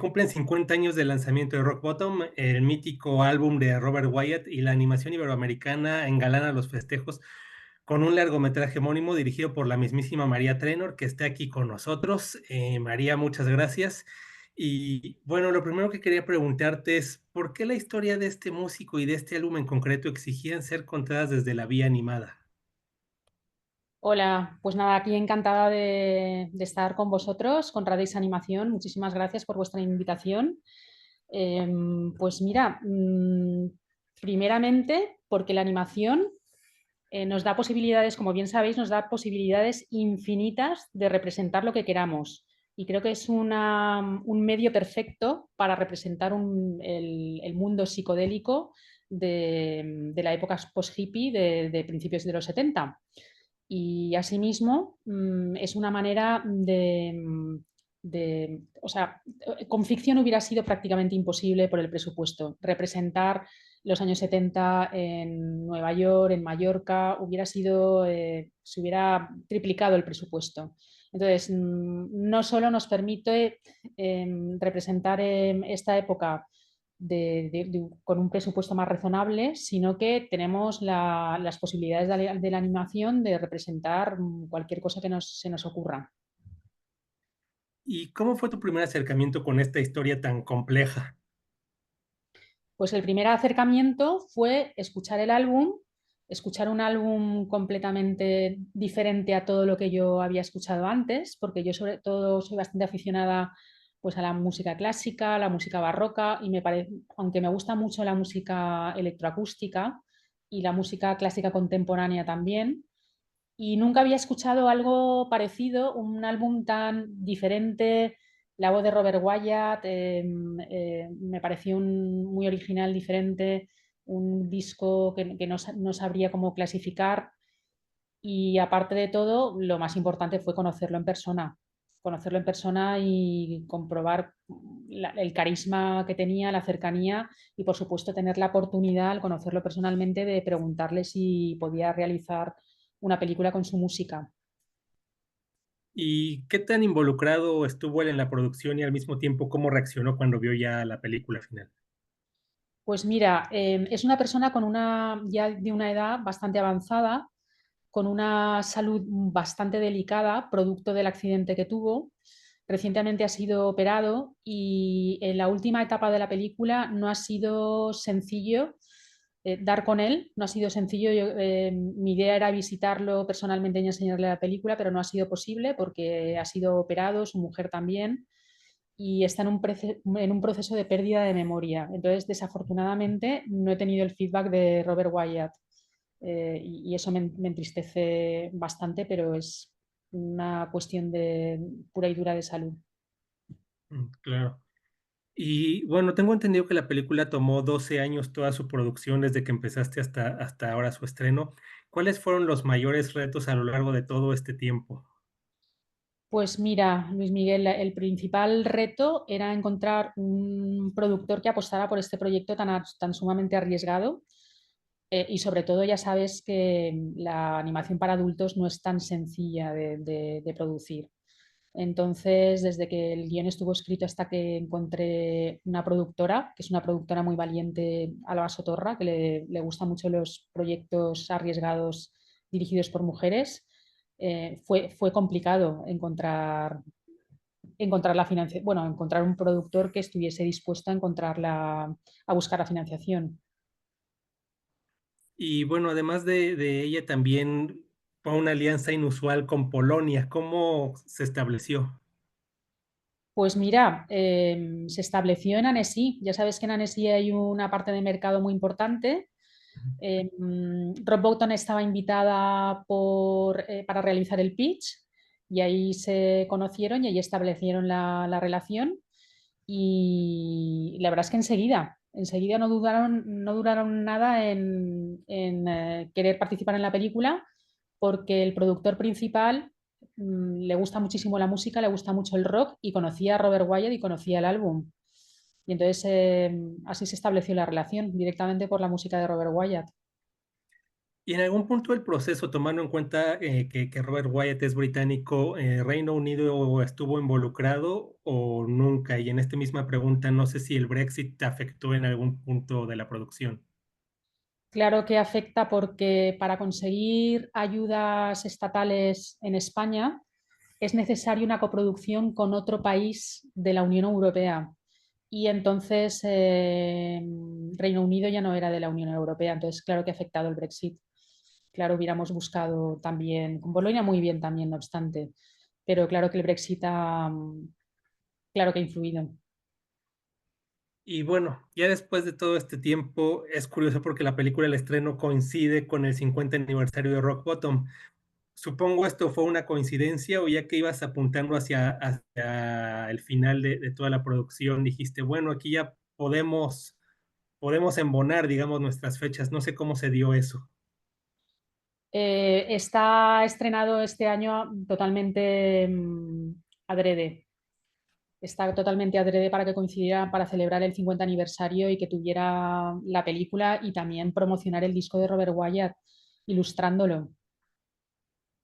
cumplen 50 años del lanzamiento de Rock Bottom, el mítico álbum de Robert Wyatt, y la animación iberoamericana engalana los festejos con un largometraje homónimo dirigido por la mismísima María Trainor, que está aquí con nosotros. María, muchas gracias. Y bueno, lo primero que quería preguntarte es, ¿por qué la historia de este músico y de este álbum en concreto exigían ser contadas desde la vía animada? Hola, pues nada, aquí encantada de estar con vosotros, con Radix Animación. Muchísimas gracias por vuestra invitación. Pues mira, primeramente porque la animación nos da posibilidades, como bien sabéis, nos da posibilidades infinitas de representar lo que queramos. Y creo que es un medio perfecto para representar el mundo psicodélico de la época post-hippie de principios de los 70. Y asimismo es una manera o sea, con ficción hubiera sido prácticamente imposible por el presupuesto. Representar los años 70 en Nueva York, en Mallorca, se hubiera triplicado el presupuesto. Entonces, no solo nos permite representar esta época con un presupuesto más razonable, sino que tenemos las posibilidades de la animación de representar cualquier cosa que se nos ocurra. ¿Y cómo fue tu primer acercamiento con esta historia tan compleja? Pues el primer acercamiento fue escuchar un álbum completamente diferente a todo lo que yo había escuchado antes, porque yo sobre todo soy bastante aficionada pues a la música clásica, a la música barroca y aunque me gusta mucho la música electroacústica y la música clásica contemporánea también, y nunca había escuchado algo parecido, un álbum tan diferente. La voz de Robert Wyatt me pareció muy original, diferente, un disco que no sabría cómo clasificar. Y aparte de todo, lo más importante fue conocerlo en persona y comprobar el carisma que tenía, la cercanía y por supuesto tener la oportunidad al conocerlo personalmente de preguntarle si podía realizar una película con su música. ¿Y qué tan involucrado estuvo él en la producción y al mismo tiempo cómo reaccionó cuando vio ya la película final? Pues mira, es una persona ya de una edad bastante avanzada, con una salud bastante delicada, producto del accidente que tuvo. Recientemente ha sido operado y en la última etapa de la película no ha sido sencillo dar con él, no ha sido sencillo. Mi idea era visitarlo personalmente y enseñarle la película, pero no ha sido posible porque ha sido operado, su mujer también y está en un proceso de pérdida de memoria. Entonces, desafortunadamente, no he tenido el feedback de Robert Wyatt y eso me entristece bastante, pero es una cuestión de pura y dura de salud. Claro. Y bueno, tengo entendido que la película tomó 12 años toda su producción desde que empezaste hasta ahora su estreno. ¿Cuáles fueron los mayores retos a lo largo de todo este tiempo? Pues mira, Luis Miguel, el principal reto era encontrar un productor que apostara por este proyecto tan sumamente arriesgado. Y sobre todo ya sabes que la animación para adultos no es tan sencilla de producir. Entonces, desde que el guión estuvo escrito hasta que encontré una productora, que es una productora muy valiente, Alba Sotorra, que le gustan mucho los proyectos arriesgados dirigidos por mujeres, fue complicado encontrar la financiación, bueno, encontrar un productor que estuviese dispuesto a buscar la financiación. Y bueno, además de ella también fue una alianza inusual con Polonia. ¿Cómo se estableció? Pues mira, se estableció en Annecy. Ya sabes que en Annecy hay una parte de mercado muy importante. Rob Botton estaba invitada para realizar el pitch y ahí se conocieron y ahí establecieron la relación. Y la verdad es que enseguida no duraron nada en querer participar en la película porque el productor principal le gusta muchísimo la música, le gusta mucho el rock y conocía a Robert Wyatt y conocía el álbum. Y entonces así se estableció la relación directamente por la música de Robert Wyatt. Y en algún punto del proceso, tomando en cuenta, que Robert Wyatt es británico, ¿Reino Unido estuvo involucrado o nunca? Y en esta misma pregunta, no sé si el Brexit te afectó en algún punto de la producción. Claro que afecta porque para conseguir ayudas estatales en España es necesaria una coproducción con otro país de la Unión Europea. Y entonces Reino Unido ya no era de la Unión Europea, entonces claro que ha afectado el Brexit. Claro, hubiéramos buscado también, con Bolonia muy bien también, no obstante, pero claro que el Brexit ha, claro que ha influido. Y bueno, ya después de todo este tiempo, es curioso porque la película, el estreno coincide con el 50 aniversario de Rock Bottom. Supongo esto fue una coincidencia o ya que ibas apuntando hacia el final de toda la producción, dijiste, bueno, aquí ya podemos embonar, digamos, nuestras fechas. No sé cómo se dio eso. Está estrenado este año totalmente adrede. Está totalmente adrede para que coincidiera para celebrar el 50 aniversario y que tuviera la película y también promocionar el disco de Robert Wyatt, ilustrándolo.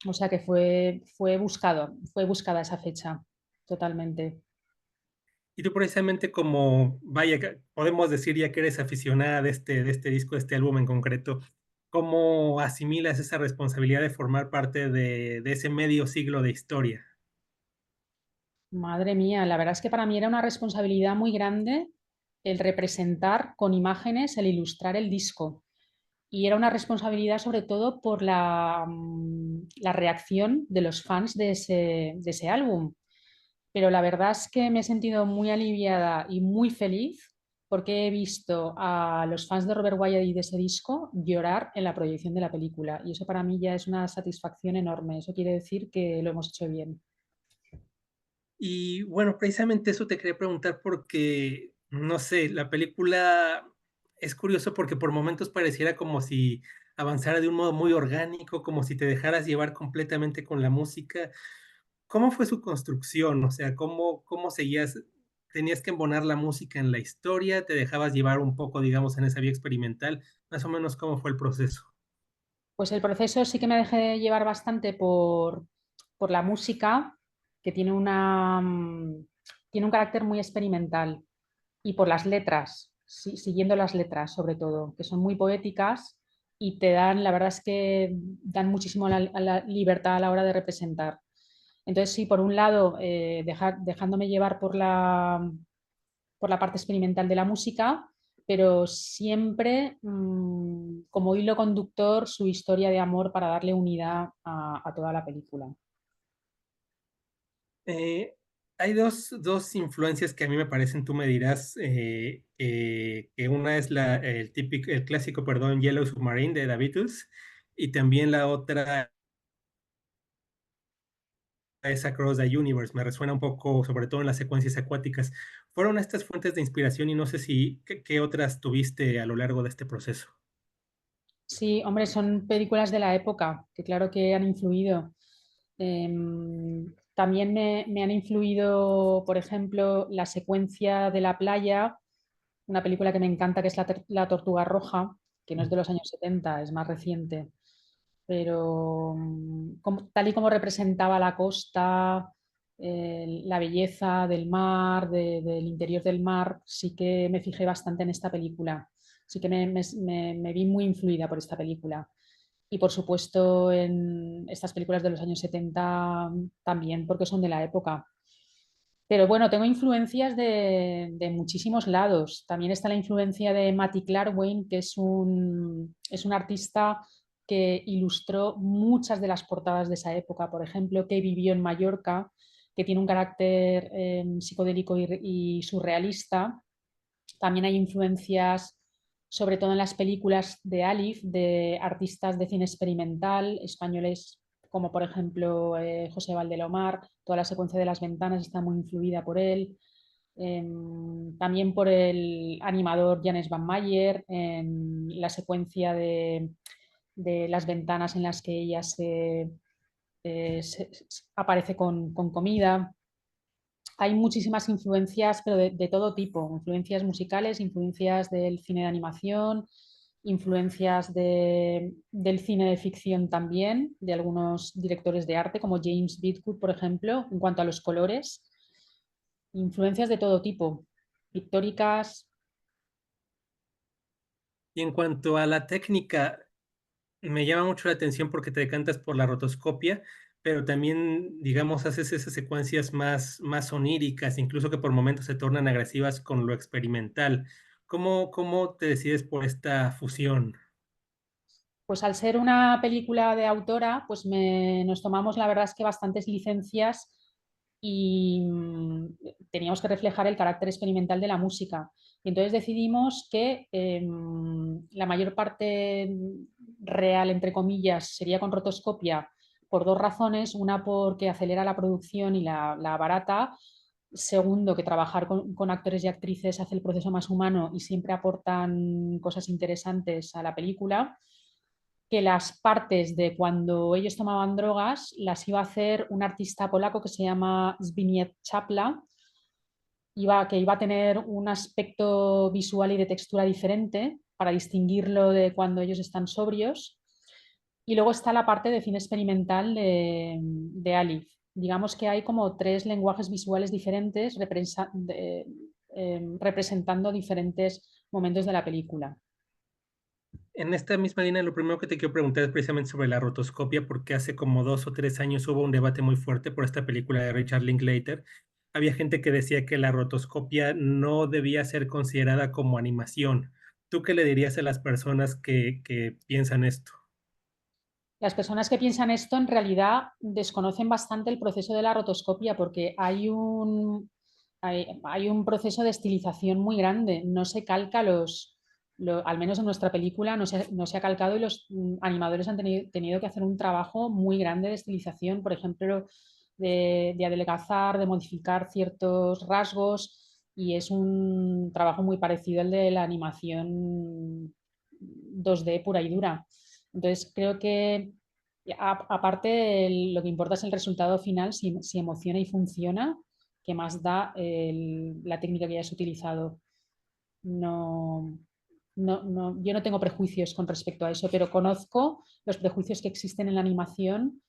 O sea que fue buscada esa fecha, totalmente. Y tú precisamente como, vaya, podemos decir ya que eres aficionada de este disco, de este álbum en concreto, ¿cómo asimilas esa responsabilidad de formar parte de ese medio siglo de historia? Madre mía, la verdad es que para mí era una responsabilidad muy grande el representar con imágenes, el ilustrar el disco. Y era una responsabilidad sobre todo por la reacción de los fans de ese álbum. Pero la verdad es que me he sentido muy aliviada y muy feliz porque he visto a los fans de Robert Wyatt y de ese disco llorar en la proyección de la película. Y eso para mí ya es una satisfacción enorme. Eso quiere decir que lo hemos hecho bien. Y bueno, precisamente eso te quería preguntar porque, no sé, la película es curioso porque por momentos pareciera como si avanzara de un modo muy orgánico, como si te dejaras llevar completamente con la música. ¿Cómo fue su construcción? O sea, ¿cómo seguías? ¿Tenías que embonar la música en la historia? ¿Te dejabas llevar un poco, digamos, en esa vía experimental? Más o menos, ¿cómo fue el proceso? Pues el proceso sí que me dejé llevar bastante por la música, que tiene un carácter muy experimental, y por las letras, siguiendo las letras sobre todo, que son muy poéticas y te dan, la verdad es que dan muchísimo a la libertad a la hora de representar. Entonces, sí, por un lado, dejándome llevar por la parte experimental de la música, pero siempre como hilo conductor su historia de amor para darle unidad a toda la película. Eh, hay dos influencias que a mí me parecen, tú me dirás, que una es el típico, el clásico, perdón, Yellow Submarine de The Beatles, y también la otra es Across the Universe. Me resuena un poco, sobre todo en las secuencias acuáticas. Fueron estas fuentes de inspiración y no sé si, ¿qué otras tuviste a lo largo de este proceso? Sí, hombre, son películas de la época que claro que han influido. También me han influido, por ejemplo, la secuencia de la playa, una película que me encanta que es La Tortuga Roja, que no es de los años 70, es más reciente, pero tal y como representaba la costa, la belleza del mar, del interior del mar, sí que me fijé bastante en esta película. Sí que me vi muy influida por esta película. Y por supuesto en estas películas de los años 70 también, porque son de la época. Pero bueno, tengo influencias de muchísimos lados. También está la influencia de Matty Clarkwain, que es un artista que ilustró muchas de las portadas de esa época, por ejemplo, que vivió en Mallorca, que tiene un carácter psicodélico y surrealista. También hay influencias, sobre todo en las películas de Alif, de artistas de cine experimental españoles, como por ejemplo José Valdelomar. Toda la secuencia de las ventanas está muy influida por él. También por el animador Janes Van Mayer, en la secuencia de las ventanas en las que ella aparece con comida. Hay muchísimas influencias, pero de todo tipo, influencias musicales, influencias del cine de animación, influencias del cine de ficción también, de algunos directores de arte como James Bidgood, por ejemplo, en cuanto a los colores, influencias de todo tipo, pictóricas. Y en cuanto a la técnica, me llama mucho la atención porque te decantas por la rotoscopia, pero también, digamos, haces esas secuencias más oníricas, incluso que por momentos se tornan agresivas con lo experimental. ¿Cómo te decides por esta fusión? Pues al ser una película de autora, pues nos tomamos la verdad es que bastantes licencias y teníamos que reflejar el carácter experimental de la música. Y entonces decidimos que la mayor parte real, entre comillas, sería con rotoscopia por dos razones. Una, porque acelera la producción y la barata. Segundo, que trabajar con actores y actrices hace el proceso más humano y siempre aportan cosas interesantes a la película. Que las partes de cuando ellos tomaban drogas las iba a hacer un artista polaco que se llama Zbigniew Chapla, que iba a tener un aspecto visual y de textura diferente para distinguirlo de cuando ellos están sobrios. Y luego está la parte de cine experimental de Alif. Digamos que hay como tres lenguajes visuales diferentes representando diferentes momentos de la película. En esta misma línea, lo primero que te quiero preguntar es precisamente sobre la rotoscopia, porque hace como 2 o 3 años hubo un debate muy fuerte por esta película de Richard Linklater. Había gente que decía que la rotoscopia no debía ser considerada como animación. ¿Tú qué le dirías a las personas que piensan esto? Las personas que piensan esto en realidad desconocen bastante el proceso de la rotoscopia porque hay un proceso de estilización muy grande. No se calca al menos en nuestra película, no se ha calcado y los animadores han tenido que hacer un trabajo muy grande de estilización, por ejemplo, de adelgazar, de modificar ciertos rasgos y es un trabajo muy parecido al de la animación 2D pura y dura. Entonces, creo que aparte lo que importa es el resultado final, si emociona y funciona, que más da la técnica que hayas utilizado. No, yo no tengo prejuicios con respecto a eso, pero conozco los prejuicios que existen en la animación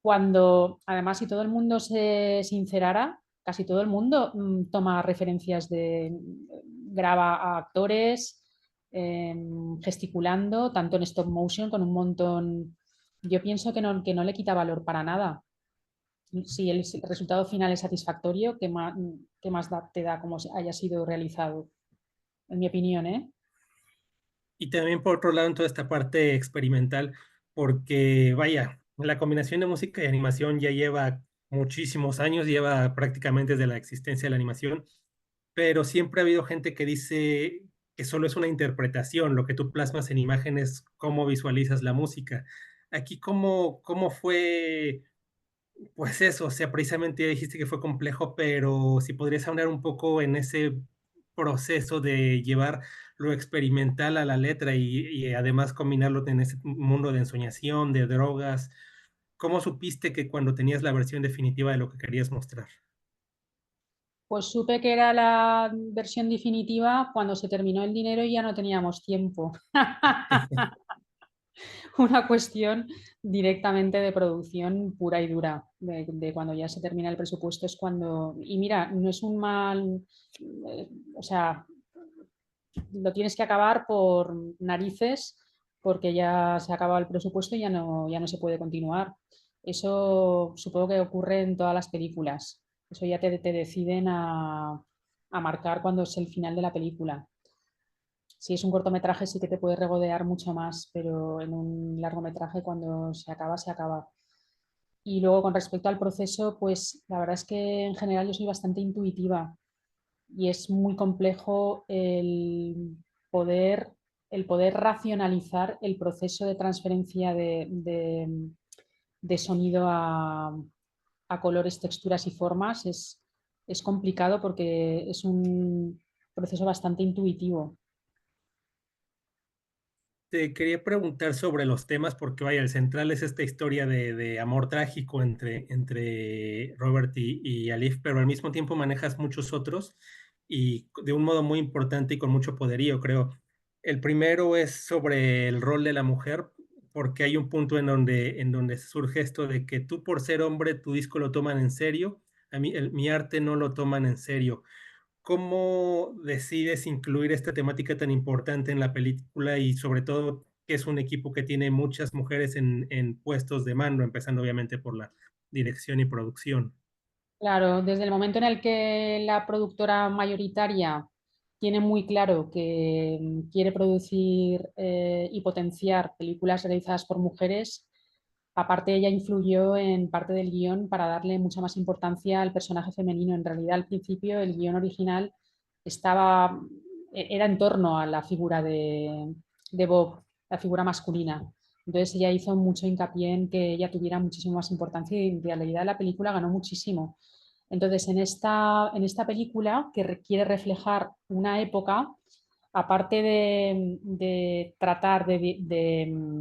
cuando, además, si todo el mundo se sincerara, casi todo el mundo toma referencias graba a actores eh, gesticulando, tanto en stop motion con un montón. Yo pienso que no le quita valor para nada. Si el resultado final es satisfactorio, qué más te da como haya sido realizado? En mi opinión, ¿eh? Y también por otro lado en toda esta parte experimental, porque vaya, la combinación de música y animación ya lleva muchísimos años, lleva prácticamente desde la existencia de la animación, pero siempre ha habido gente que dice que solo es una interpretación, lo que tú plasmas en imágenes, cómo visualizas la música. Aquí, ¿cómo fue? Pues eso, o sea, precisamente ya dijiste que fue complejo, pero si podrías hablar un poco en ese proceso de llevar lo experimental a la letra y además combinarlo en ese mundo de ensoñación, de drogas. ¿Cómo supiste que cuando tenías la versión definitiva de lo que querías mostrar? Pues supe que era la versión definitiva cuando se terminó el dinero y ya no teníamos tiempo. Una cuestión directamente de producción pura y dura, de cuando ya se termina el presupuesto es cuando, y mira, no es un mal, o sea, lo tienes que acabar por narices porque ya se ha acabado el presupuesto y ya no se puede continuar. Eso supongo que ocurre en todas las películas. Eso ya te deciden a marcar cuando es el final de la película. Si es un cortometraje sí que te puede regodear mucho más, pero en un largometraje cuando se acaba, se acaba. Y luego con respecto al proceso, pues la verdad es que en general yo soy bastante intuitiva y es muy complejo poder, el poder racionalizar el proceso de transferencia de sonido a colores, texturas y formas. Es complicado porque es un proceso bastante intuitivo. Te quería preguntar sobre los temas, porque vaya, el central es esta historia de amor trágico entre Robert y Alif, pero al mismo tiempo manejas muchos otros y de un modo muy importante y con mucho poderío, creo. El primero es sobre el rol de la mujer, porque hay un punto en donde surge esto de que tú por ser hombre, tu disco lo toman en serio, a mí mi arte no lo toman en serio. ¿Cómo decides incluir esta temática tan importante en la película y sobre todo que es un equipo que tiene muchas mujeres en puestos de mando, empezando obviamente por la dirección y producción? Claro, desde el momento en el que la productora mayoritaria tiene muy claro que quiere producir y potenciar películas realizadas por mujeres, aparte ella influyó en parte del guión para darle mucha más importancia al personaje femenino. En realidad, al principio, el guión original estaba, era en torno a la figura de Bob, la figura masculina. Entonces ella hizo mucho hincapié en que ella tuviera muchísimo más importancia y en realidad la película ganó muchísimo. Entonces, en esta película, que quiere reflejar una época, aparte de tratar de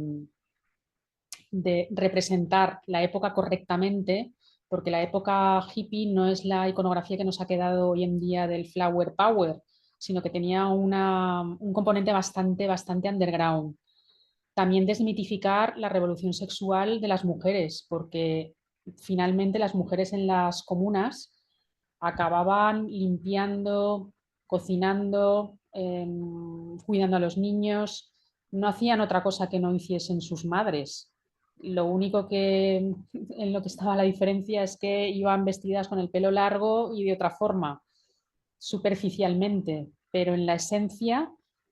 representar la época correctamente, porque la época hippie no es la iconografía que nos ha quedado hoy en día del flower power, sino que tenía un componente bastante underground. También desmitificar la revolución sexual de las mujeres, porque finalmente las mujeres en las comunas acababan limpiando, cocinando, cuidando a los niños, no hacían otra cosa que no hiciesen sus madres. Lo único que en lo que estaba la diferencia es que iban vestidas con el pelo largo y de otra forma, superficialmente, pero en la esencia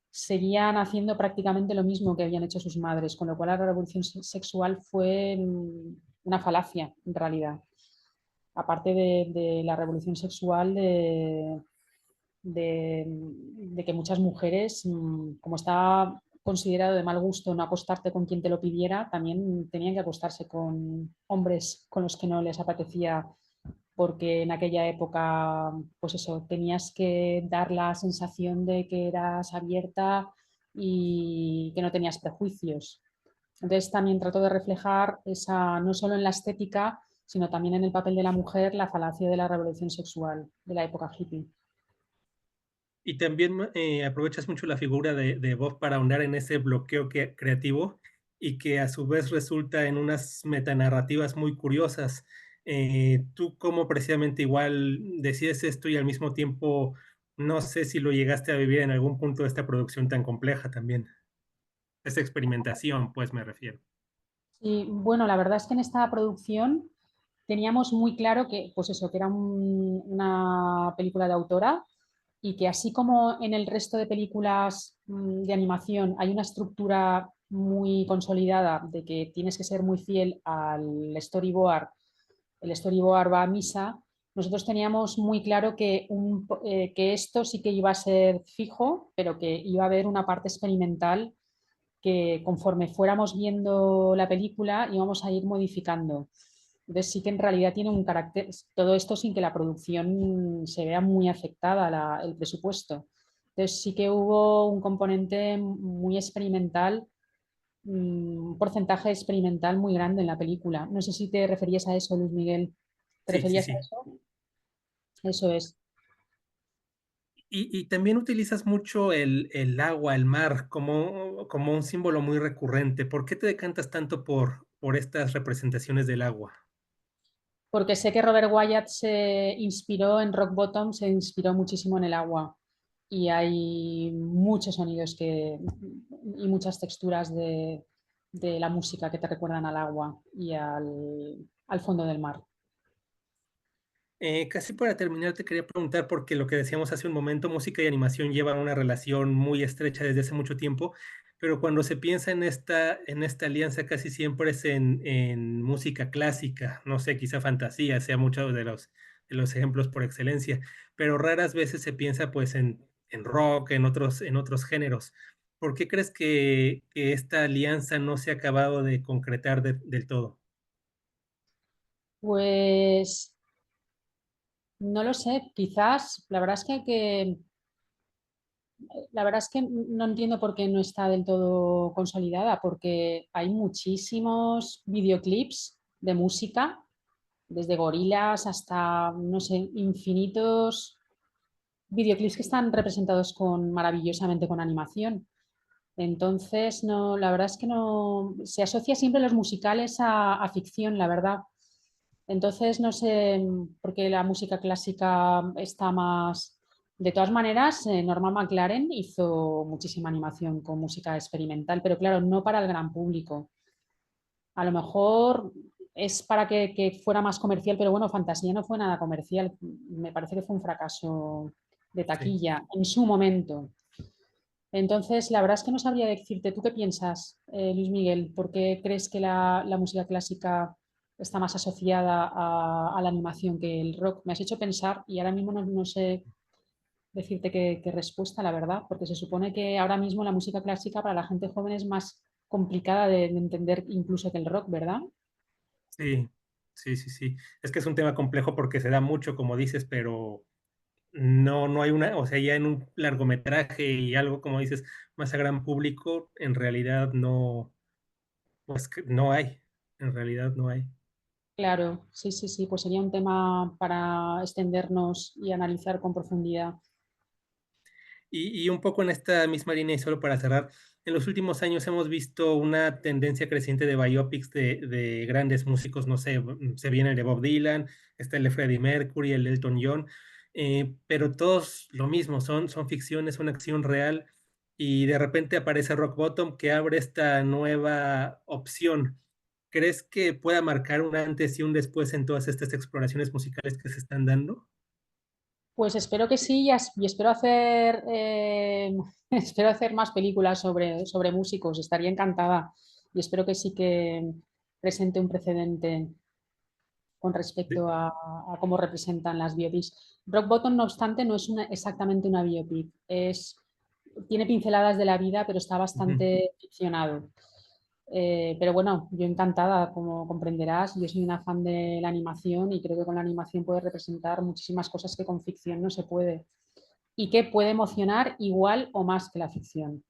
seguían haciendo prácticamente lo mismo que habían hecho sus madres, con lo cual la revolución sexual fue una falacia en realidad. Aparte de la revolución sexual de que muchas mujeres, como está considerado de mal gusto no acostarte con quien te lo pidiera, también tenían que acostarse con hombres con los que no les apetecía, porque en aquella época, pues eso, tenías que dar la sensación de que eras abierta y que no tenías prejuicios. Entonces también trato de reflejar esa, no solo en la estética, sino también en el papel de la mujer, la falacia de la revolución sexual de la época hippie. Y también aprovechas mucho la figura de Bob para ahondar en ese bloqueo creativo y que a su vez resulta en unas metanarrativas muy curiosas. Tú cómo precisamente igual decides esto y al mismo tiempo no sé si lo llegaste a vivir en algún punto de esta producción tan compleja también. Esa experimentación, pues me refiero. Y bueno, la verdad es que en esta producción teníamos muy claro que, pues eso, que era una película de autora y que así como en el resto de películas de animación hay una estructura muy consolidada de que tienes que ser muy fiel al storyboard, el storyboard va a misa, nosotros teníamos muy claro que esto sí que iba a ser fijo, pero que iba a haber una parte experimental que conforme fuéramos viendo la película íbamos a ir modificando. Entonces sí que en realidad tiene un carácter, todo esto sin que la producción se vea muy afectada, el presupuesto. Entonces sí que hubo un componente muy experimental, un porcentaje experimental muy grande en la película. No sé si te referías a eso, Luis Miguel. ¿Te Sí, sí, referías a sí. eso? Eso es. Y también utilizas mucho el agua, el mar, como un símbolo muy recurrente. ¿Por qué te decantas tanto por estas representaciones del agua? Porque sé que Robert Wyatt se inspiró en Rock Bottom, se inspiró muchísimo en el agua y hay muchos sonidos y muchas texturas de la música que te recuerdan al agua y al fondo del mar. Casi para terminar, te quería preguntar, porque lo que decíamos hace un momento, música y animación llevan una relación muy estrecha desde hace mucho tiempo, pero cuando se piensa en esta alianza casi siempre es en música clásica, no sé, quizá fantasía sea muchos de los ejemplos por excelencia, pero raras veces se piensa pues en rock, en otros géneros. ¿Por qué crees que esta alianza no se ha acabado de concretar del todo? Pues no lo sé, quizás, la verdad es que no entiendo por qué no está del todo consolidada, porque hay muchísimos videoclips de música desde gorilas hasta, no sé, infinitos videoclips que están representados maravillosamente con animación. Entonces, no, la verdad es que no, se asocia siempre los musicales a ficción, la verdad. Entonces, no sé, porque la música clásica está más... De todas maneras, Norman McLaren hizo muchísima animación con música experimental, pero claro, no para el gran público. A lo mejor es para que fuera más comercial, pero bueno, Fantasía no fue nada comercial. Me parece que fue un fracaso de Sí. taquilla en su momento. Entonces, la verdad es que no sabría decirte, ¿tú qué piensas, Luis Miguel? ¿Por qué crees que la música clásica está más asociada a la animación que el rock? Me has hecho pensar y ahora mismo no sé decirte qué respuesta, la verdad, porque se supone que ahora mismo la música clásica para la gente joven es más complicada de entender incluso que el rock, ¿verdad? Sí, sí, sí, sí. Es que es un tema complejo porque se da mucho, como dices, pero no hay una, o sea, ya en un largometraje y algo, como dices, más a gran público, en realidad no, pues no hay, en realidad no hay. Claro, sí, sí, sí, pues sería un tema para extendernos y analizar con profundidad. Y un poco en esta misma línea, y solo para cerrar, en los últimos años hemos visto una tendencia creciente de biopics de grandes músicos, no sé, se viene el de Bob Dylan, está el de Freddie Mercury, el de Elton John, pero todos lo mismo, son ficciones, son acción real, y de repente aparece Rock Bottom que abre esta nueva opción. ¿Crees que pueda marcar un antes y un después en todas estas exploraciones musicales que se están dando? Pues espero que sí y espero hacer, espero hacer más películas sobre músicos. Estaría encantada y espero que sí que presente un precedente con respecto a cómo representan las biopics. Rock Bottom, no obstante, no es exactamente una biopic. Tiene pinceladas de la vida, pero está Ujú. bastante ficcionado. Pero bueno, yo encantada, como comprenderás, yo soy una fan de la animación y creo que con la animación puede representar muchísimas cosas que con ficción no se puede y que puede emocionar igual o más que la ficción.